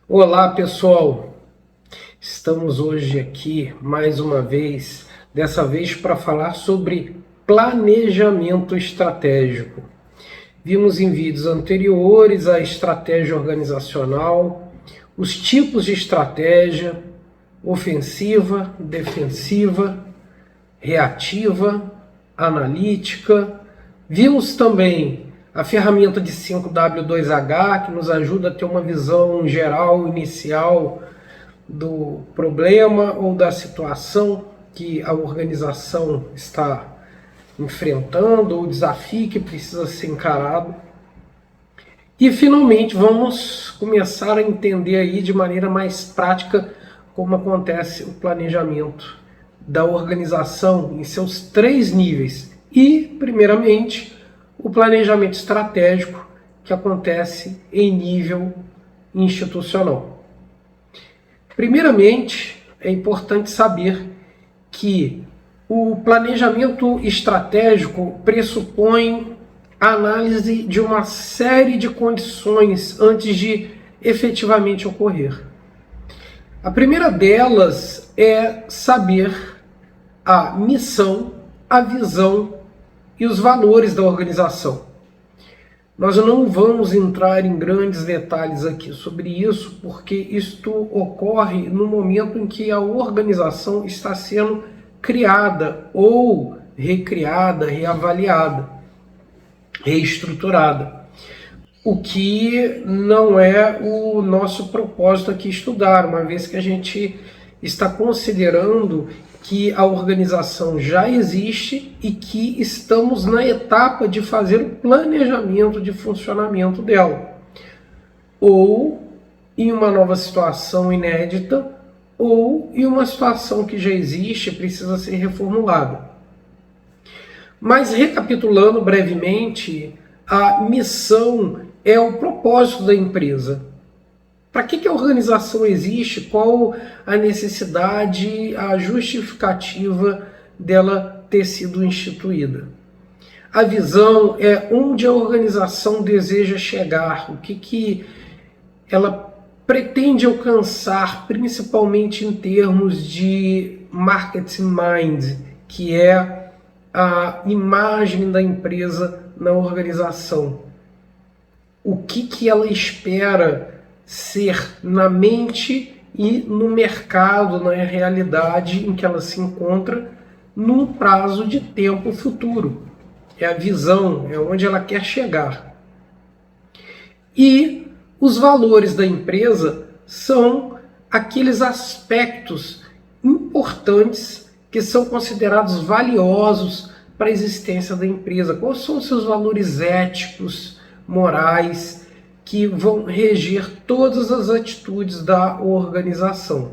Olá, pessoal. Estamos hoje aqui mais uma vez, dessa vez para falar sobre planejamento estratégico. Vimos em vídeos anteriores a estratégia organizacional, os tipos de estratégia: ofensiva, defensiva, reativa, analítica. Vimos também a ferramenta de 5W2H, que nos ajuda a ter uma visão geral, inicial do problema ou da situação que a organização está enfrentando, ou o desafio que precisa ser encarado. E finalmente vamos começar a entender aí de maneira mais prática como acontece o planejamento da organização em seus 3 níveis. E, primeiramente, o planejamento estratégico, que acontece em nível institucional. Primeiramente, é importante saber que o planejamento estratégico pressupõe a análise de uma série de condições antes de efetivamente ocorrer. A primeira delas é saber a missão, a visão e os valores da organização. Nós não vamos entrar em grandes detalhes aqui sobre isso, porque isto ocorre no momento em que a organização está sendo criada ou recriada, reavaliada, reestruturada. O que não é o nosso propósito aqui estudar, uma vez que a gente está considerando que a organização já existe e que estamos na etapa de fazer o planejamento de funcionamento dela. Ou em uma nova situação inédita, ou em uma situação que já existe e precisa ser reformulada. Mas recapitulando brevemente, a missão é o propósito da empresa. Para que a organização existe? Qual a necessidade, a justificativa dela ter sido instituída? A visão é onde a organização deseja chegar, o que ela pretende alcançar, principalmente em termos de market mind, que é a imagem da empresa na organização. O que ela espera ser na mente e no mercado, na realidade em que ela se encontra, num prazo de tempo futuro. É a visão, é onde ela quer chegar. E os valores da empresa são aqueles aspectos importantes que são considerados valiosos para a existência da empresa. Quais são os seus valores éticos, morais, que vão reger todas as atitudes da organização?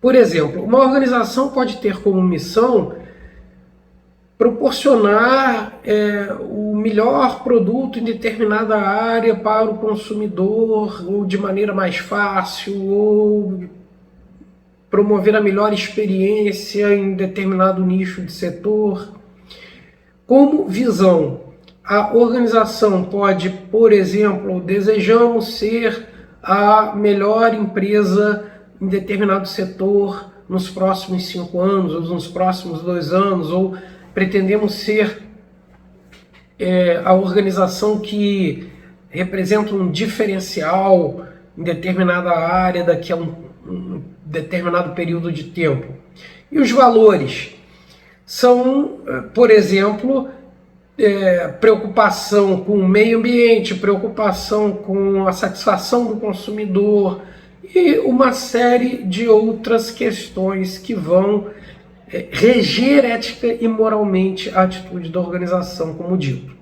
Por exemplo, uma organização pode ter como missão proporcionar o melhor produto em determinada área para o consumidor, ou de maneira mais fácil, ou promover a melhor experiência em determinado nicho de setor. Como visão, a organização pode, por exemplo, desejamos ser a melhor empresa em determinado setor nos próximos 5 anos, ou nos próximos 2 anos, ou pretendemos ser a organização que representa um diferencial em determinada área daqui a um determinado período de tempo. E os valores são, por exemplo, preocupação com o meio ambiente, preocupação com a satisfação do consumidor e uma série de outras questões que vão reger ética e moralmente a atitude da organização, como dito.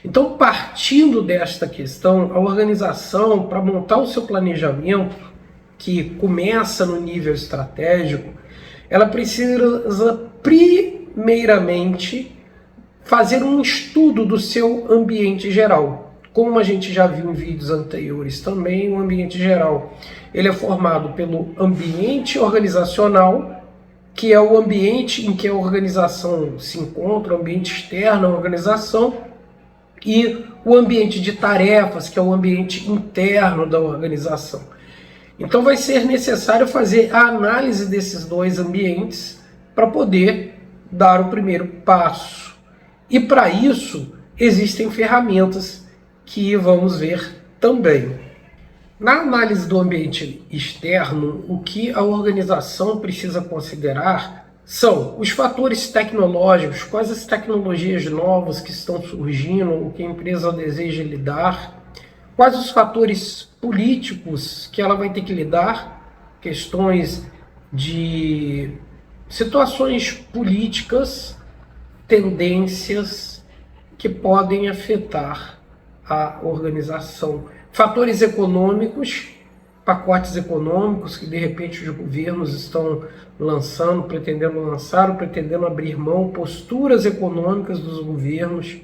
Então, partindo desta questão, a organização, para montar o seu planejamento, que começa no nível estratégico, ela precisa primeiramente fazer um estudo do seu ambiente geral. Como a gente já viu em vídeos anteriores também, o ambiente geral ele é formado pelo ambiente organizacional, que é o ambiente em que a organização se encontra, o ambiente externo à organização, e o ambiente de tarefas, que é o ambiente interno da organização. Então vai ser necessário fazer a análise desses dois ambientes para poder dar o primeiro passo. E para isso existem ferramentas que vamos ver também. Na análise do ambiente externo, o que a organização precisa considerar são os fatores tecnológicos, quais as tecnologias novas que estão surgindo, o que a empresa deseja lidar, quais os fatores políticos que ela vai ter que lidar, questões de situações políticas, tendências que podem afetar a organização. Fatores econômicos, pacotes econômicos que de repente os governos estão lançando, pretendendo lançar ou pretendendo abrir mão, posturas econômicas dos governos,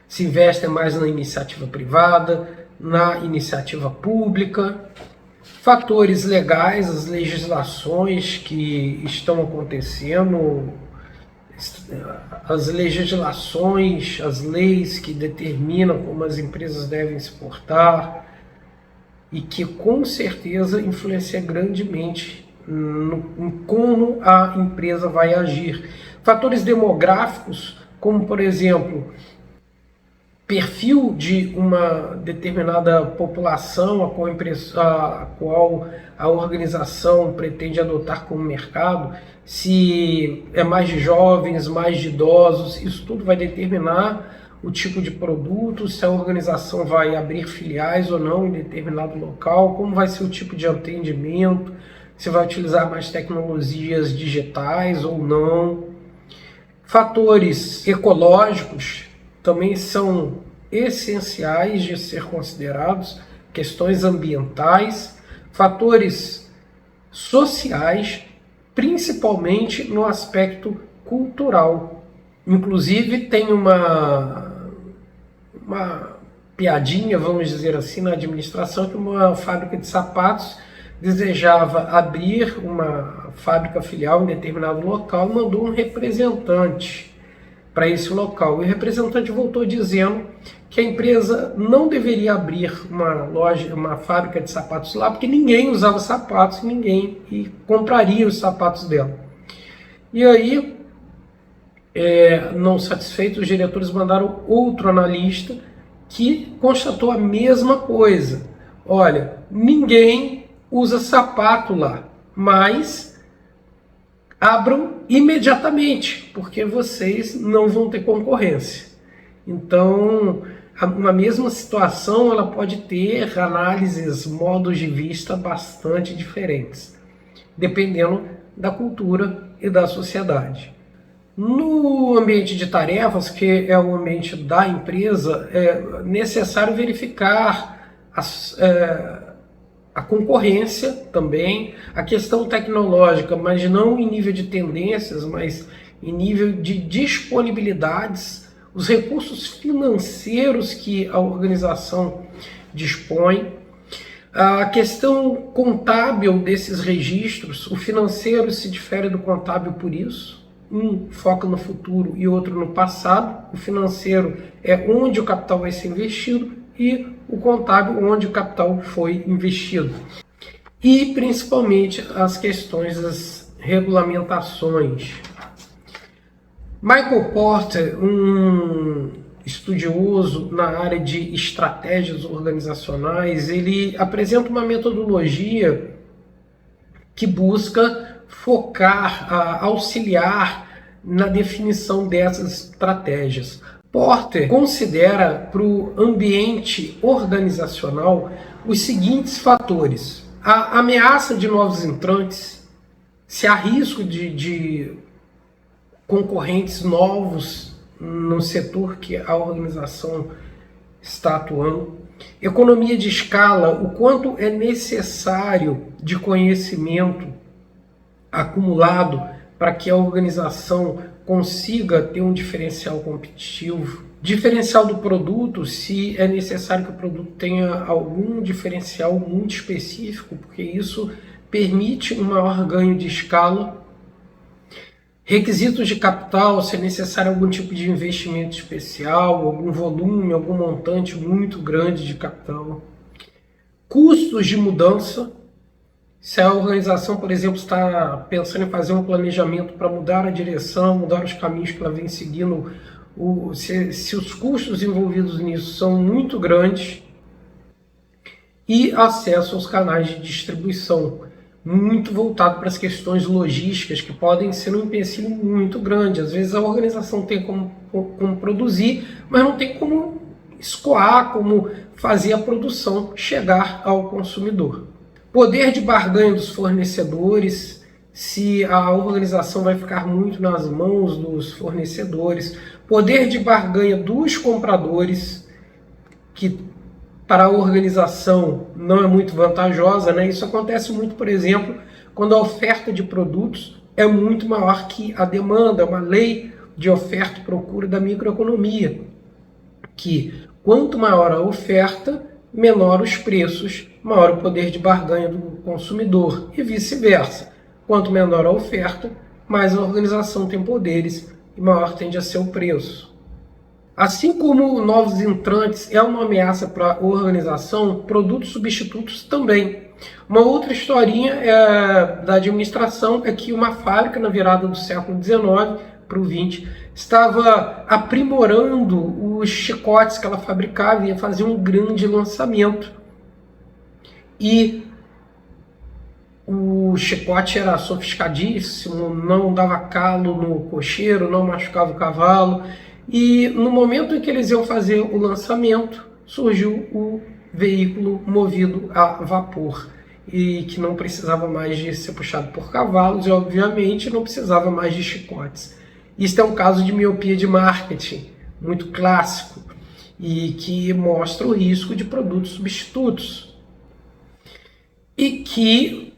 se investem mais na iniciativa privada, na iniciativa pública, fatores legais, as legislações que estão acontecendo, as legislações, as leis que determinam como as empresas devem se portar e que com certeza influencia grandemente em como a empresa vai agir. Fatores demográficos, como por exemplo, perfil de uma determinada população a qual a organização pretende adotar como mercado, se é mais de jovens, mais de idosos, isso tudo vai determinar o tipo de produto, se a organização vai abrir filiais ou não em determinado local, como vai ser o tipo de atendimento, se vai utilizar mais tecnologias digitais ou não. Fatores ecológicos também são essenciais de ser considerados, questões ambientais, fatores sociais, principalmente no aspecto cultural. Inclusive tem uma piadinha, vamos dizer assim, na administração, que uma fábrica de sapatos desejava abrir uma fábrica filial em determinado local, mandou um representante para esse local. E o representante voltou dizendo que a empresa não deveria abrir uma fábrica de sapatos lá, porque ninguém usava sapatos, ninguém compraria os sapatos dela. E aí, não satisfeitos, os diretores mandaram outro analista que constatou a mesma coisa. Olha, ninguém usa sapato lá, mas abram imediatamente, porque vocês não vão ter concorrência. Então, uma mesma situação ela pode ter análises, modos de vista bastante diferentes, dependendo da cultura e da sociedade. No ambiente de tarefas, que é o ambiente da empresa, é necessário verificar a concorrência também, a questão tecnológica, mas não em nível de tendências, mas em nível de disponibilidades, os recursos financeiros que a organização dispõe, a questão contábil desses registros. O financeiro se difere do contábil por isso. Um foca no futuro e outro no passado. O financeiro é onde o capital vai ser investido e o contábil onde o capital foi investido. E principalmente as questões das regulamentações. Michael Porter, um estudioso na área de estratégias organizacionais, ele apresenta uma metodologia que busca focar, auxiliar na definição dessas estratégias. Porter considera para o ambiente organizacional os seguintes fatores: a ameaça de novos entrantes, se há risco de concorrentes novos no setor que a organização está atuando, economia de escala, o quanto é necessário de conhecimento acumulado para que a organização consiga ter um diferencial competitivo, diferencial do produto, se é necessário que o produto tenha algum diferencial muito específico, porque isso permite um maior ganho de escala, Requisitos de capital, se é necessário algum tipo de investimento especial, algum volume, algum montante muito grande de capital. Custos de mudança. Se a organização, por exemplo, está pensando em fazer um planejamento para mudar a direção, mudar os caminhos que ela vem seguindo, se os custos envolvidos nisso são muito grandes, e acesso aos canais de distribuição, muito voltado para as questões logísticas, que podem ser um empecilho muito grande. Às vezes a organização tem como produzir, mas não tem como escoar, como fazer a produção chegar ao consumidor. Poder de barganha dos fornecedores, se a organização vai ficar muito nas mãos dos fornecedores. Poder de barganha dos compradores, que para a organização não é muito vantajosa, né? Isso acontece muito, por exemplo, quando a oferta de produtos é muito maior que a demanda, é uma lei de oferta e procura da microeconomia, que quanto maior a oferta, menor os preços, maior o poder de barganha do consumidor, e vice-versa. Quanto menor a oferta, mais a organização tem poderes e maior tende a ser o preço. Assim como novos entrantes é uma ameaça para a organização, produtos substitutos também. Uma outra historinha da administração é que uma fábrica na virada do século XIX para o XX estava aprimorando os chicotes que ela fabricava e ia fazer um grande lançamento. E o chicote era sofisticadíssimo, não dava calo no cocheiro, não machucava o cavalo. E no momento em que eles iam fazer o lançamento, surgiu o veículo movido a vapor, e que não precisava mais de ser puxado por cavalos e, obviamente, não precisava mais de chicotes. Isso é um caso de miopia de marketing, muito clássico, e que mostra o risco de produtos substitutos. E que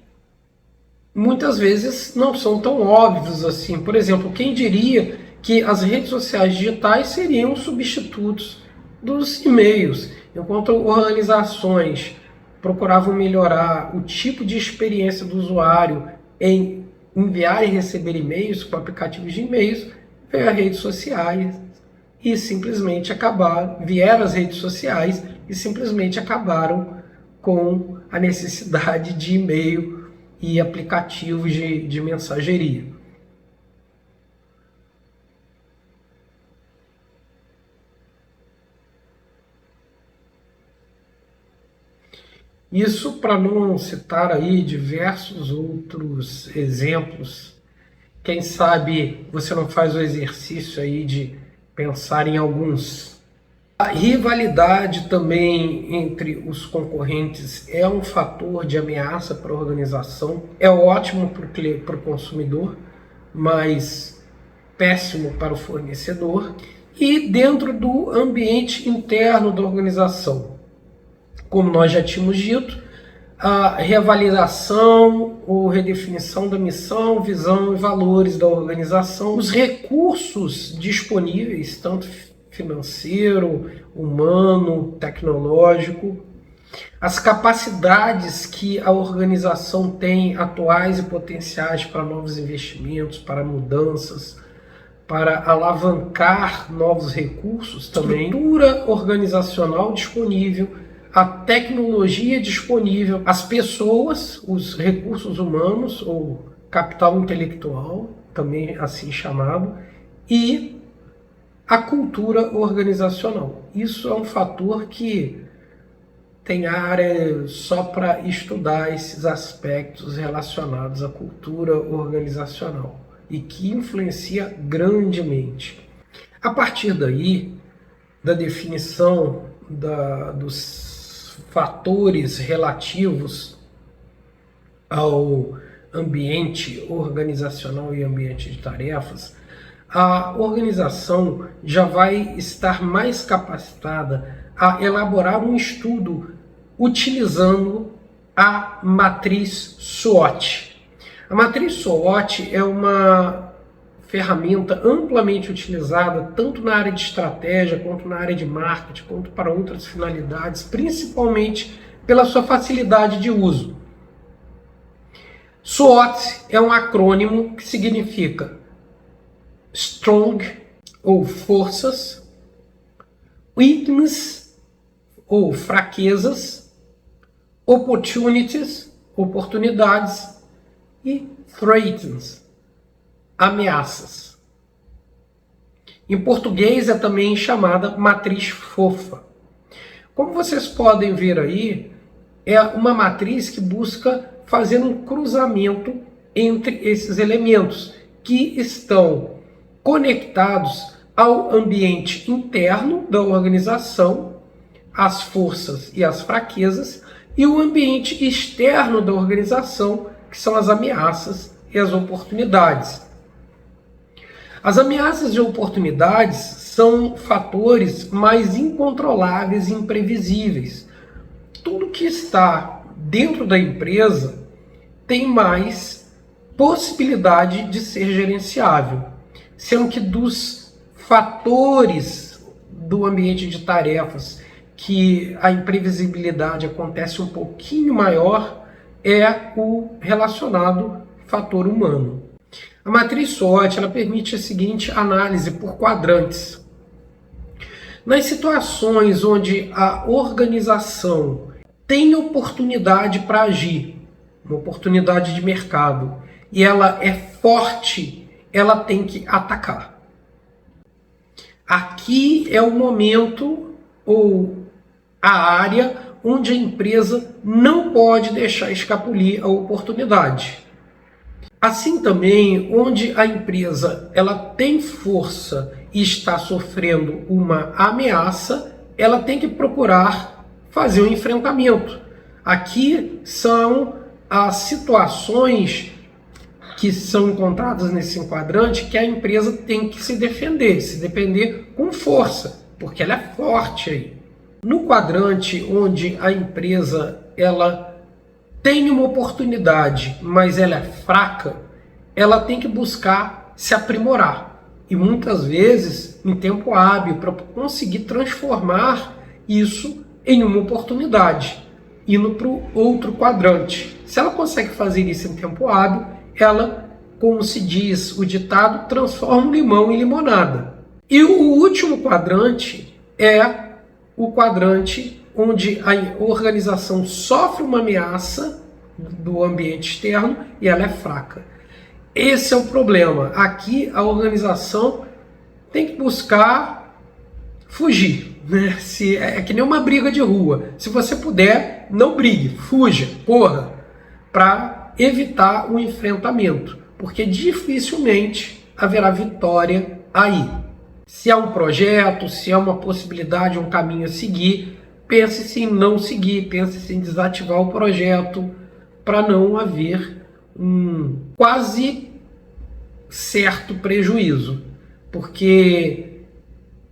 muitas vezes não são tão óbvios assim. Por exemplo, quem diria que as redes sociais digitais seriam substitutos dos e-mails, enquanto organizações procuravam melhorar o tipo de experiência do usuário em enviar e receber e-mails com aplicativos de e-mails, veio as redes sociais e simplesmente vieram as redes sociais e simplesmente acabaram com a necessidade de e-mail e aplicativos de mensageria. Isso para não citar aí diversos outros exemplos. Quem sabe você não faz o exercício aí de pensar em alguns. A rivalidade também entre os concorrentes é um fator de ameaça para a organização. É ótimo para o consumidor, mas péssimo para o fornecedor. E dentro do ambiente interno da organização, como nós já tínhamos dito, a reavaliação ou redefinição da missão, visão e valores da organização, os recursos disponíveis, tanto financeiro, humano, tecnológico, as capacidades que a organização tem atuais e potenciais para novos investimentos, para mudanças, para alavancar novos recursos também, estrutura organizacional disponível, a tecnologia disponível, as pessoas, os recursos humanos ou capital intelectual, também assim chamado, e a cultura organizacional. Isso é um fator que tem área só para estudar esses aspectos relacionados à cultura organizacional e que influencia grandemente. A partir daí, da definição dos fatores relativos ao ambiente organizacional e ambiente de tarefas, a organização já vai estar mais capacitada a elaborar um estudo utilizando a matriz SWOT. A matriz SWOT é uma ferramenta amplamente utilizada tanto na área de estratégia, quanto na área de marketing, quanto para outras finalidades, principalmente pela sua facilidade de uso. SWOT é um acrônimo que significa strong, ou forças, weakness, ou fraquezas, opportunities, oportunidades, e threats, ameaças. Em português é também chamada matriz fofa. Como vocês podem ver aí, é uma matriz que busca fazer um cruzamento entre esses elementos que estão conectados ao ambiente interno da organização, as forças e as fraquezas, e o ambiente externo da organização, que são as ameaças e as oportunidades. As ameaças e oportunidades são fatores mais incontroláveis e imprevisíveis. Tudo que está dentro da empresa tem mais possibilidade de ser gerenciável, sendo que dos fatores do ambiente de tarefas que a imprevisibilidade acontece um pouquinho maior é o relacionado fator humano. A matriz SWOT ela permite a seguinte análise por quadrantes. Nas situações onde a organização tem oportunidade para agir, uma oportunidade de mercado, e ela é forte, ela tem que atacar. Aqui é o momento ou a área onde a empresa não pode deixar escapulir a oportunidade. Assim também, onde a empresa ela tem força e está sofrendo uma ameaça, ela tem que procurar fazer um enfrentamento. Aqui são as situações que são encontradas nesse enquadrante que a empresa tem que se defender com força, porque ela é forte aí. No quadrante onde a empresa ela tem uma oportunidade, mas ela é fraca, ela tem que buscar se aprimorar. E muitas vezes em tempo hábil para conseguir transformar isso em uma oportunidade, indo para o outro quadrante. Se ela consegue fazer isso em tempo hábil, ela, como se diz o ditado, transforma o limão em limonada. E o último quadrante é o quadrante onde a organização sofre uma ameaça do ambiente externo e ela é fraca. Esse é o problema. Aqui a organização tem que buscar fugir, né? É que nem uma briga de rua. Se você puder, não brigue, fuja, corra, para evitar o enfrentamento, porque dificilmente haverá vitória aí. Se há um projeto, se há uma possibilidade, um caminho a seguir, pense-se em não seguir, pense-se em desativar o projeto para não haver um quase certo prejuízo, porque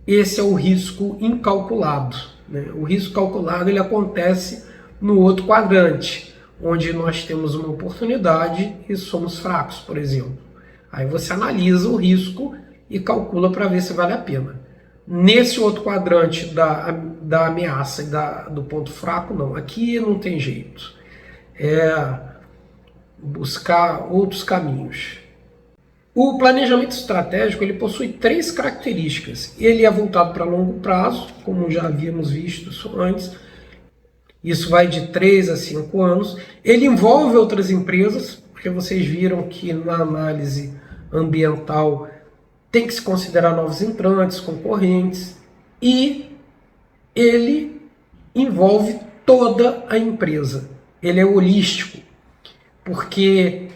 esse é o risco incalculado, né? O risco calculado ele acontece no outro quadrante, onde nós temos uma oportunidade e somos fracos, por exemplo. Aí você analisa o risco e calcula para ver se vale a pena. Nesse outro quadrante da ameaça e do ponto fraco, não. Aqui não tem jeito. É buscar outros caminhos. O planejamento estratégico ele possui 3 características. Ele é voltado para longo prazo, como já havíamos visto isso antes. Isso vai de 3 a 5 anos. Ele envolve outras empresas, porque vocês viram que na análise ambiental tem que se considerar novos entrantes, concorrentes, e ele envolve toda a empresa. Ele é holístico, porque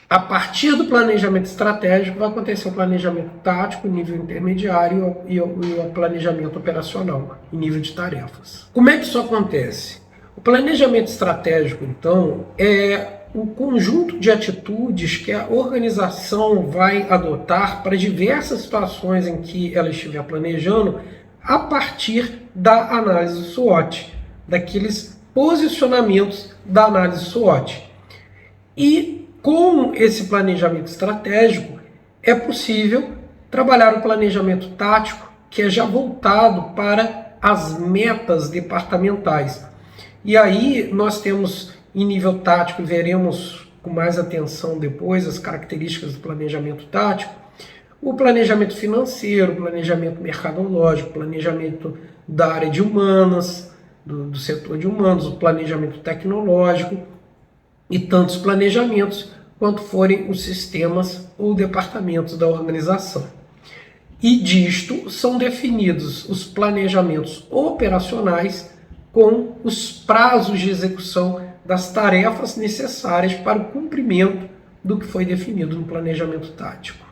a partir do planejamento estratégico vai acontecer o planejamento tático em nível intermediário e o planejamento operacional em nível de tarefas. Como é que isso acontece? O planejamento estratégico, então, é o conjunto de atitudes que a organização vai adotar para diversas situações em que ela estiver planejando a partir da análise SWOT, daqueles posicionamentos da análise SWOT. E com esse planejamento estratégico é possível trabalhar o planejamento tático, que é já voltado para as metas departamentais. E aí nós temos em nível tático, veremos com mais atenção depois as características do planejamento tático, o planejamento financeiro, o planejamento mercadológico, o planejamento da área de humanas, do setor de humanos, o planejamento tecnológico e tantos planejamentos quanto forem os sistemas ou departamentos da organização. E disto são definidos os planejamentos operacionais com os prazos de execução das tarefas necessárias para o cumprimento do que foi definido no planejamento tático,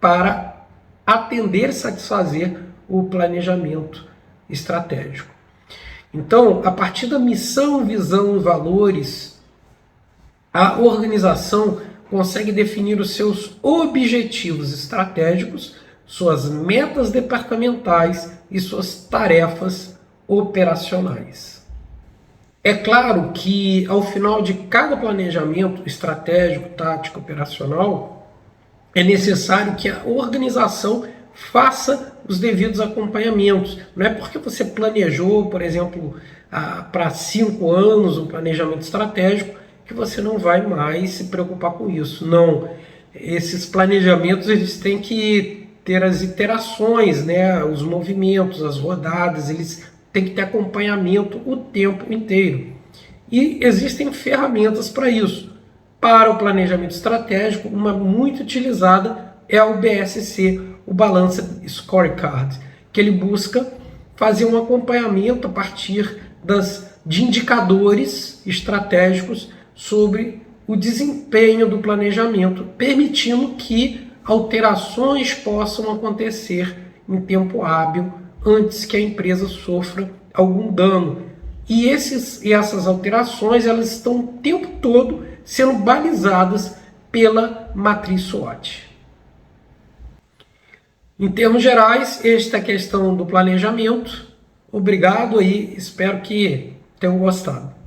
para atender e satisfazer o planejamento estratégico. Então, a partir da missão, visão e valores, a organização consegue definir os seus objetivos estratégicos, suas metas departamentais e suas tarefas operacionais. É claro que ao final de cada planejamento estratégico, tático, operacional, é necessário que a organização faça os devidos acompanhamentos. Não é porque você planejou, por exemplo, para 5 anos um planejamento estratégico que você não vai mais se preocupar com isso. Não. Esses planejamentos eles têm que ter as iterações, né? Os movimentos, as rodadas, eles têm que ter acompanhamento o tempo inteiro. E existem ferramentas para isso. Para o planejamento estratégico, uma muito utilizada é o BSC, o Balanced Scorecard, que ele busca fazer um acompanhamento a partir de indicadores estratégicos sobre o desempenho do planejamento, permitindo que alterações possam acontecer em tempo hábil antes que a empresa sofra algum dano. E essas alterações elas estão o tempo todo sendo balizadas pela matriz SWOT. Em termos gerais, esta é a questão do planejamento. Obrigado aí, espero que tenham gostado.